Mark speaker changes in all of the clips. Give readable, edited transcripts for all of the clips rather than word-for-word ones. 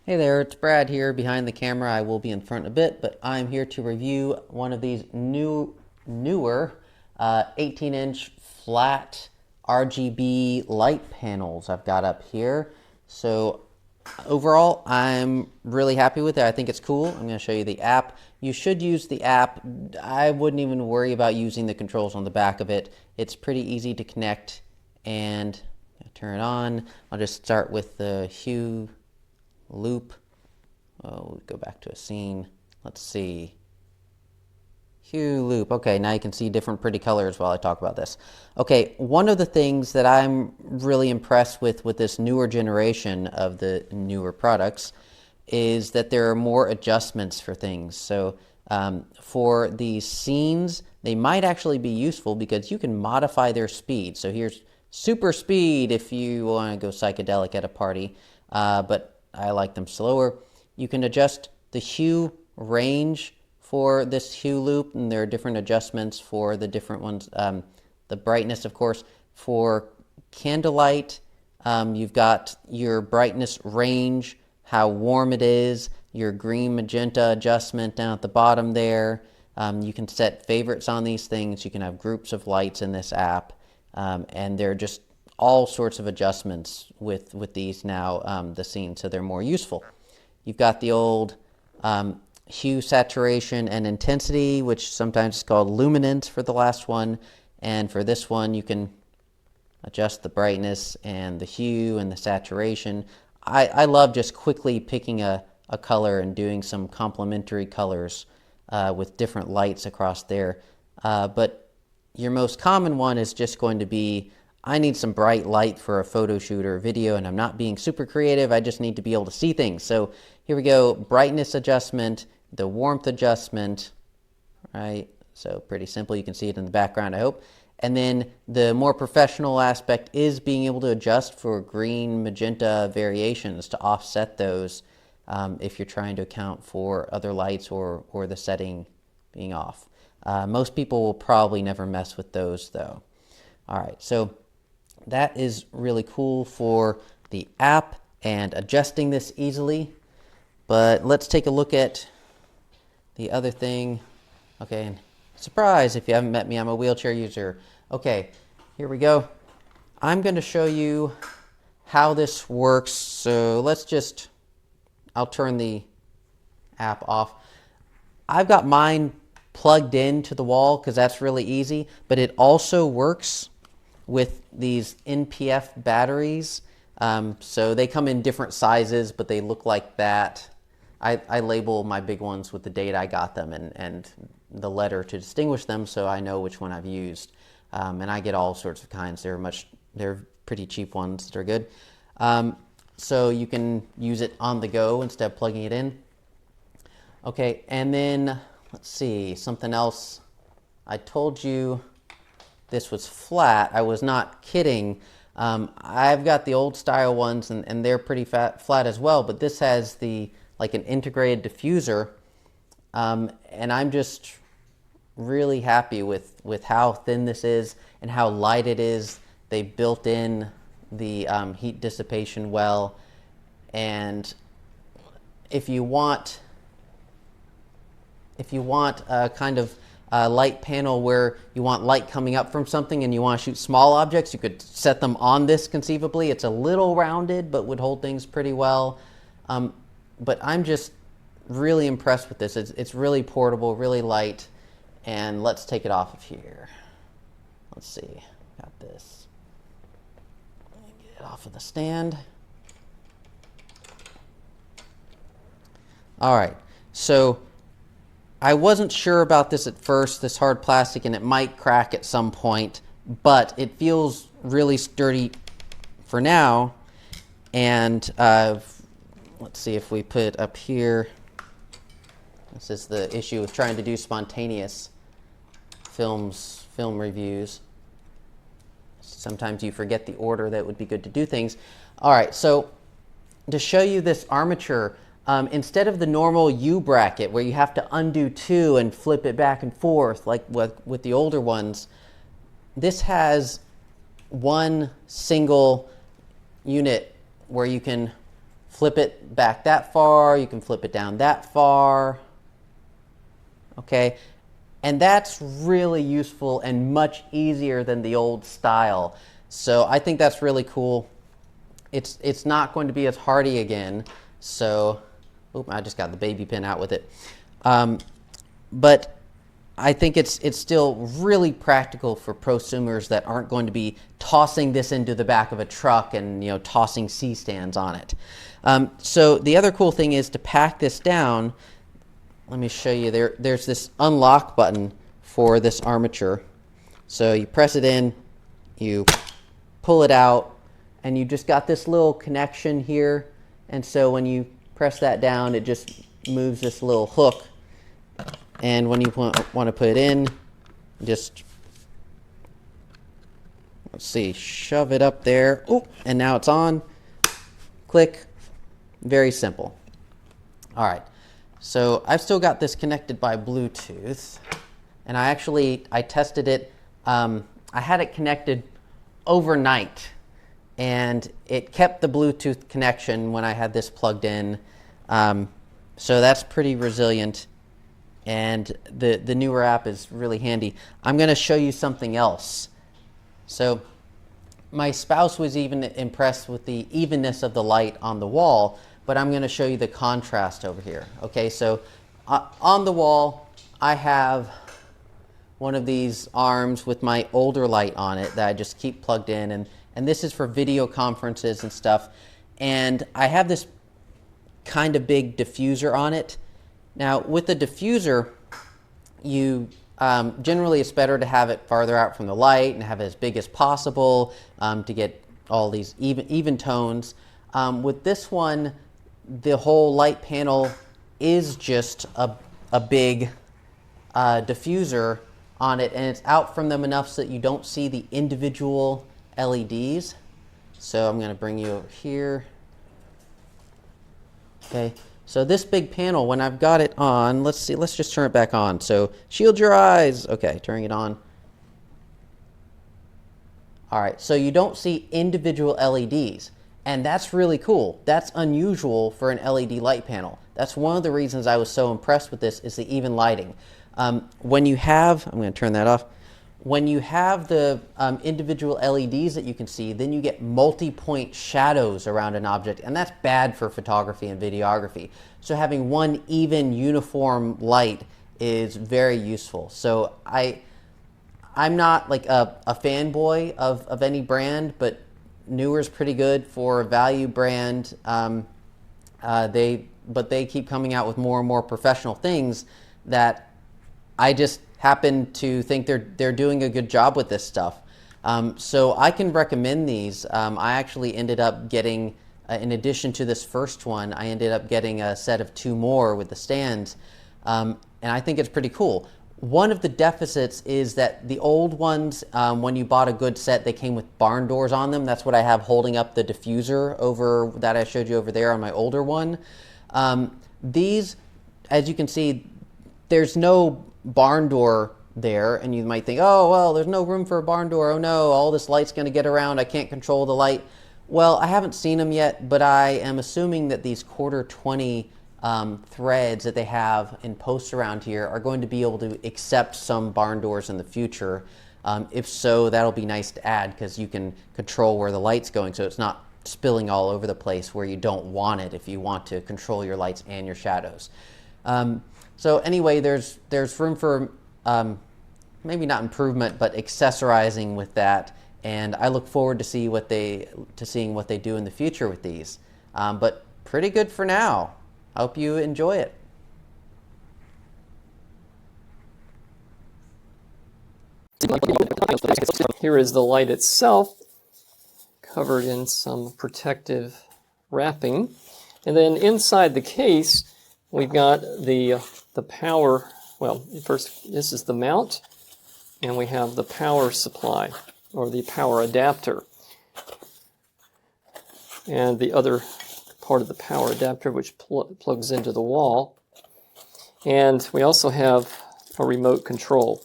Speaker 1: Hey there, it's Brad here behind the camera. I will be in front a bit, but I'm here to review one of these NEEWER 18-inch flat RGB light panels I've got up here. So overall, I'm really happy with it. I think it's cool. I'm going to show you the app. You should use the app. I wouldn't even worry about using the controls on the back of it. It's pretty easy to connect and turn it on. I'll just start with the hue loop. Oh, we'll go back to a scene. Let's see. Hue loop. Okay, now you can see different pretty colors while I talk about this. Okay, one of the things that I'm really impressed with this newer generation of the NEEWER products is that there are more adjustments for things. So for these scenes, they might actually be useful because you can modify their speed. So here's super speed if you want to go psychedelic at a party, but I like them slower. You can adjust the hue range for this hue loop, and there are different adjustments for the different ones. The brightness, of course, for candlelight, you've got your brightness range, how warm it is, your green magenta adjustment down at the bottom there. You can set favorites on these things. You can have groups of lights in this app, and they're just all sorts of adjustments with these now, the scene, so they're more useful. You've got the old hue, saturation, and intensity, which sometimes is called luminance for the last one, and for this one you can adjust the brightness and the hue and the saturation. I love just quickly picking a color and doing some complementary colors with different lights across there, but your most common one is just going to be, I need some bright light for a photo shoot or a video, and I'm not being super creative. I just need to be able to see things. So here we go, brightness adjustment, the warmth adjustment, right? So pretty simple. You can see it in the background, I hope. And then the more professional aspect is being able to adjust for green, magenta variations to offset those if you're trying to account for other lights or the setting being off. Most people will probably never mess with those though. All right, so that is really cool for the app and adjusting this easily. But let's take a look at the other thing. Okay, and surprise, if you haven't met me, I'm a wheelchair user. Okay, here we go. I'm going to show you how this works. So I'll turn the app off. I've got mine plugged into the wall because that's really easy, but it also works with these NPF batteries. So they come in different sizes, but they look like that. I label my big ones with the date I got them and the letter to distinguish them, so I know which one I've used. And I get all sorts of kinds. They're pretty cheap ones that are good. So you can use it on the go instead of plugging it in. Okay, and then let's see, something else. I told you this was flat. I was not kidding. I've got the old style ones, and they're pretty flat as well, but this has like an integrated diffuser, and I'm just really happy with how thin this is and how light it is. They built in the heat dissipation well, and if you want a kind of light panel where you want light coming up from something and you want to shoot small objects, you could set them on this conceivably. It's a little rounded, but would hold things pretty well. But I'm just really impressed with this. It's really portable, really light, and let's take it off of here. Let's see, got this. Get it off of the stand. All right, so I wasn't sure about this at first, this hard plastic, and it might crack at some point, but it feels really sturdy for now. And let's see if we put it up here. This is the issue with trying to do spontaneous film reviews. Sometimes you forget the order that would be good to do things. All right, so to show you this armature, instead of the normal U bracket where you have to undo two and flip it back and forth like with the older ones, this has one single unit where you can flip it back that far, you can flip it down that far, okay? And that's really useful and much easier than the old style. So I think that's really cool. It's not going to be as hardy again. So, oop, I just got the baby pin out with it. But I think it's still really practical for prosumers that aren't going to be tossing this into the back of a truck and tossing C-stands on it. So the other cool thing is to pack this down. Let me show you. There's this unlock button for this armature. So you press it in, you pull it out, and you just got this little connection here. And so when you press that down, it just moves this little hook. And when you want to put it in, just, let's see, shove it up there. Oh, and now it's on. Click. Very simple. All right. So I've still got this connected by Bluetooth. And I tested it. I had it connected overnight. And it kept the Bluetooth connection when I had this plugged in. So that's pretty resilient. And the NEEWER app is really handy. I'm going to show you something else. So my spouse was even impressed with the evenness of the light on the wall, but I'm going to show you the contrast over here. Okay, so on the wall, I have one of these arms with my older light on it that I just keep plugged in, and this is for video conferences and stuff. And I have this kind of big diffuser on it. Now, with the diffuser, generally it's better to have it farther out from the light and have it as big as possible to get all these even tones. With this one, the whole light panel is just a big diffuser on it, and it's out from them enough so that you don't see the individual LEDs. So I'm going to bring you over here. Okay. So this big panel, when I've got it on, let's see, let's just turn it back on. So shield your eyes. Okay, turning it on. All right, so you don't see individual LEDs, and that's really cool. That's unusual for an LED light panel. That's one of the reasons I was so impressed with this, is the even lighting. When you have, I'm going to turn that off. When you have the individual LEDs that you can see, then you get multi-point shadows around an object, and that's bad for photography and videography. So having one even uniform light is very useful. So I'm not like a fanboy of any brand, but NEEWER's pretty good for a value brand. But they keep coming out with more and more professional things that I just happen to think they're doing a good job with this stuff. So I can recommend these. I actually ended up getting, in addition to this first one, I ended up getting a set of 2 more with the stands. And I think it's pretty cool. One of the deficits is that the old ones, when you bought a good set, they came with barn doors on them. That's what I have holding up the diffuser over that I showed you over there on my older one. These, as you can see, there's no barn door there, and you might think, oh, well, there's no room for a barn door. Oh no, all this light's going to get around. I can't control the light. Well, I haven't seen them yet, but I am assuming that these quarter 20 threads that they have in posts around here are going to be able to accept some barn doors in the future. If so, that'll be nice to add, because you can control where the light's going, so it's not spilling all over the place where you don't want it if you want to control your lights and your shadows. So anyway, there's room for maybe not improvement, but accessorizing with that, and I look forward to seeing what they do in the future with these. But pretty good for now. Hope you enjoy it.
Speaker 2: Here is the light itself, covered in some protective wrapping, and then inside the case we've got the power. Well, first, this is the mount, and we have the power supply, or the power adapter. And the other part of the power adapter, which plugs into the wall. And we also have a remote control.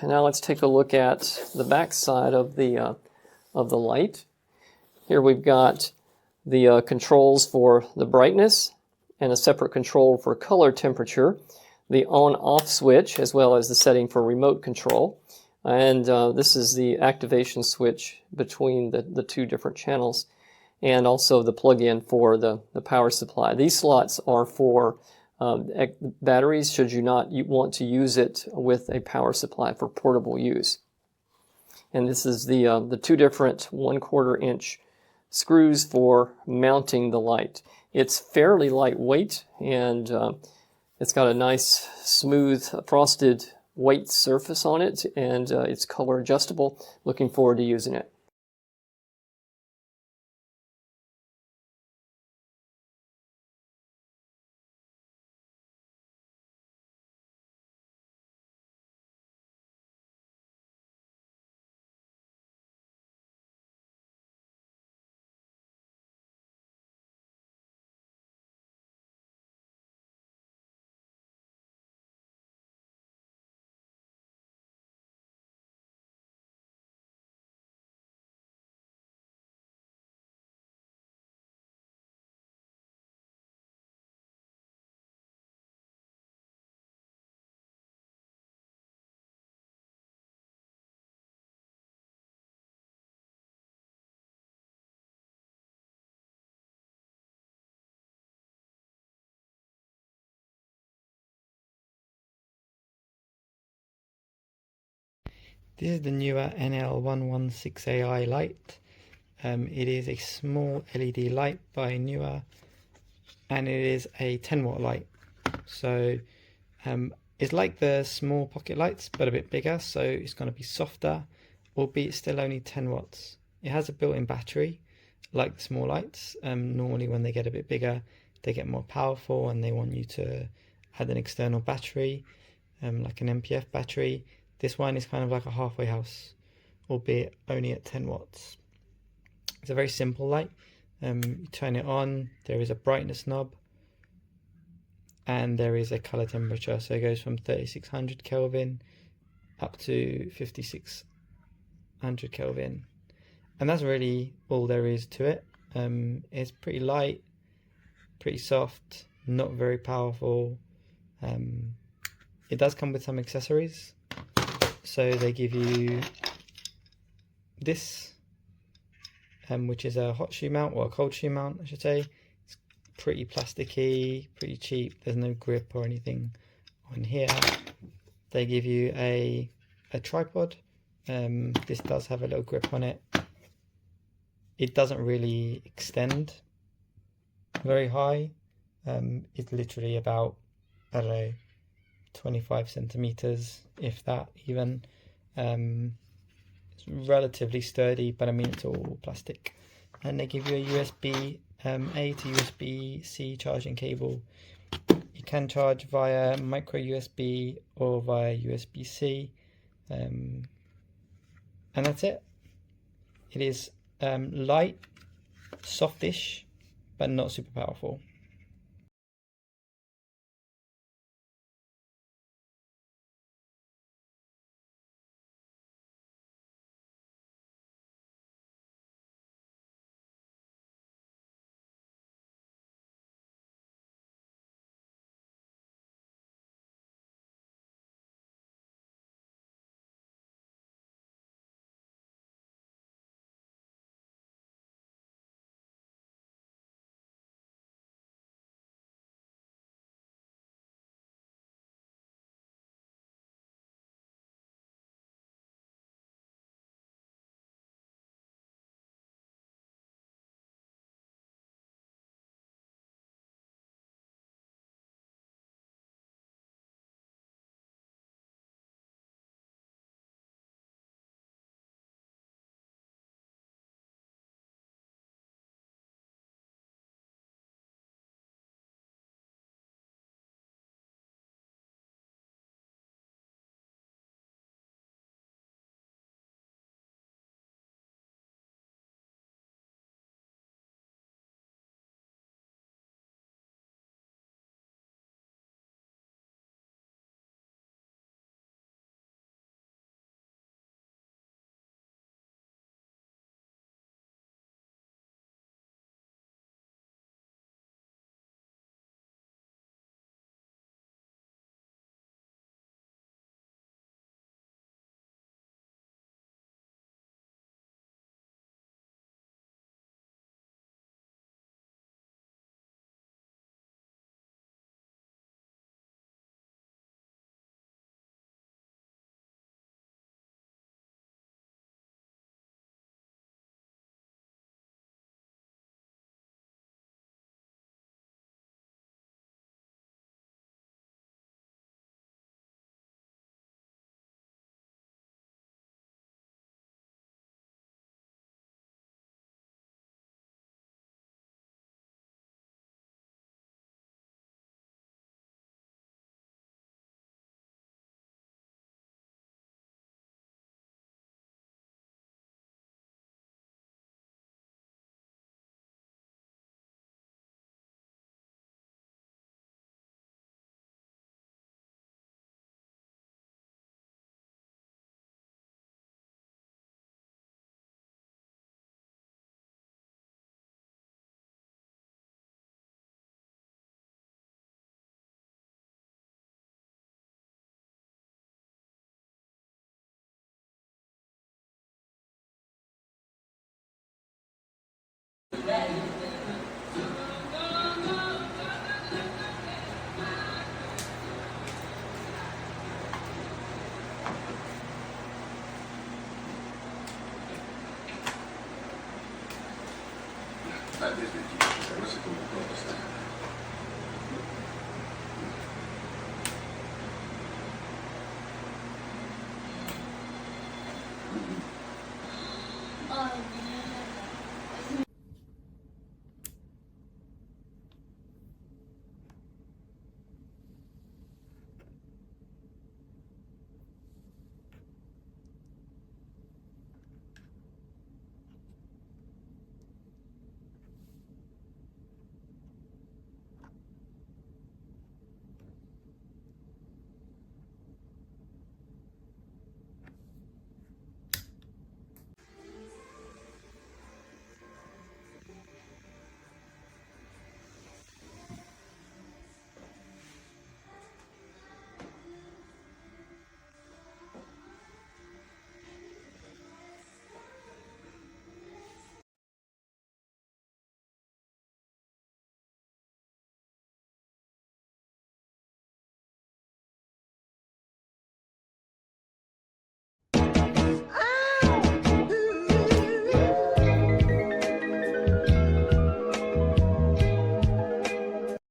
Speaker 2: And now let's take a look at the back side of the light. Here we've got the controls for the brightness and a separate control for color temperature, the on-off switch, as well as the setting for remote control. And this is the activation switch between the two different channels, and also the plug-in for the power supply. These slots are for batteries should you not want to use it with a power supply for portable use. And this is the two different 1/4 inch screws for mounting the light. It's fairly lightweight, and it's got a nice smooth frosted white surface on it, and it's color adjustable. Looking forward to using it.
Speaker 3: This is the NEEWER NL116AI light. It is a small LED light by NEEWER, and it is a 10-watt light. So it's like the small pocket lights, but a bit bigger, so it's going to be softer, albeit still only 10 watts. It has a built-in battery, like the small lights. Normally when they get a bit bigger, they get more powerful and they want you to add an external battery, like an MPF battery. This one is kind of like a halfway house, albeit only at 10 watts. It's a very simple light. You turn it on, there is a brightness knob, and there is a color temperature. So it goes from 3600 Kelvin up to 5600 Kelvin. And that's really all there is to it. It's pretty light, pretty soft, not very powerful. It does come with some accessories. So they give you this, which is a hot shoe mount, or a cold shoe mount, I should say. It's pretty plasticky, pretty cheap. There's no grip or anything on here. They give you a tripod. This does have a little grip on it. It doesn't really extend very high. It's literally about, I don't know, 25 centimeters, if that even. It's relatively sturdy, but I mean it's all plastic. And they give you a USB A to USB C charging cable. You can charge via micro USB or via USB C, and that's it. It is light, softish, but not super powerful.